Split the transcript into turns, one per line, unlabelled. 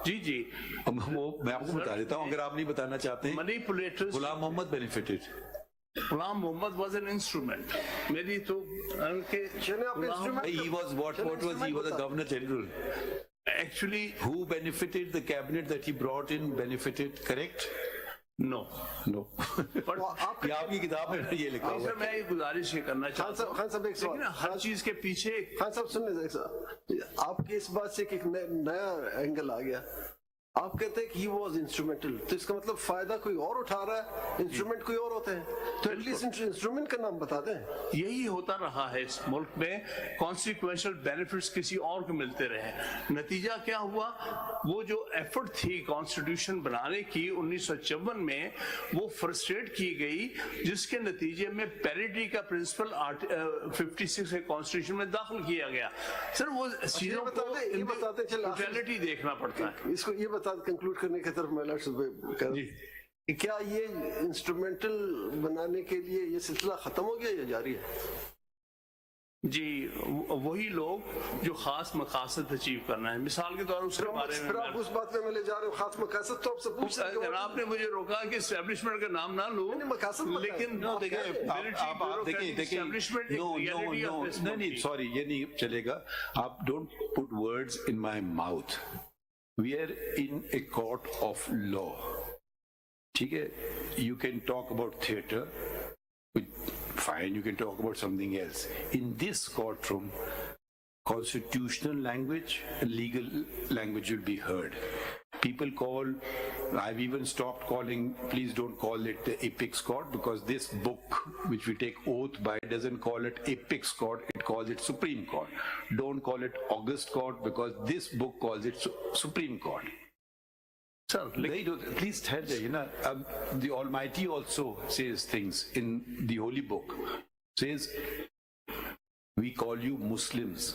जी जी,
वो मैं आपको बता देता हूँ, अगर आप नहीं बताना चाहते हैं।
Manipulators,
Ghulam Mohammad benefited.
Ghulam Mohammad was an instrument. मेरी तो उनके
He was what was he was a governor general.
actually
Who benefited? The cabinet that he brought in benefited, correct?
no
No.
but
ये आपकी किताब में ये लिखा हुआ
सर मैं ये गुजारिश ये करना चाहता हूँ,
खान साहब एक सवाल,
लेकिन हर चीज के पीछे
खान साहब सुनने, आपके इस बात से एक नया एंगल आ गया। आप कहते हैं कि ही वॉज इंस्ट्रूमेंटल, तो इसका मतलब फायदा कोई और उठा रहा है, इंस्ट्रूमेंट कोई और होते हैं, तो एटलीस्ट इंस्ट्रूमेंट का नाम बता दें।
यही होता रहा है इस मुल्क में, कॉन्सिक्वेंशियल बेनिफिट्स किसी और को मिलते रहे। नतीजा क्या हुआ, वो जो एफर्ट थी कॉन्स्टिट्यूशन बनाने की 1954 में, वो फ्रस्ट्रेट की गई, जिसके नतीजे में पैरिटी का प्रिंसिपल 56 के कॉन्स्टिट्यूशन में दाखिल किया गया। सर वो चीजों को टोटलिटी देखना पड़ता है।
इसको ये कंक्लूड करने की तरफ मैं कि क्या ये इंस्ट्रूमेंटल बनाने के लिए ये सिलसिला खत्म हो गया या जारी है?
जी, वही लोग जो खास मकासद अचीव करना है, मिसाल के तौर उसके बारे में
आप उस बात में ले जा रहे हो, खास मकासद तो आपसे पूछ सकते हैं।
आपने मुझे रोका कि एस्टेब्लिशमेंट का नाम ना लूं, लेकिन
नहीं, सॉरी, ये नहीं चलेगा। आप don't put words in my mouth. We are in a court of law. ठीक है, you can talk about theatre, fine, you can talk about something else. In this courtroom, constitutional language and legal language will be heard. People call, I've even stopped calling, please don't call it the apex court, because this book, which we take oath by, doesn't call it apex court, it calls it Supreme Court. Don't call it August Court, because this book calls it Supreme Court.
Sir,
please tell them, you know, the Almighty also says things in the Holy Book. Says, we call you Muslims.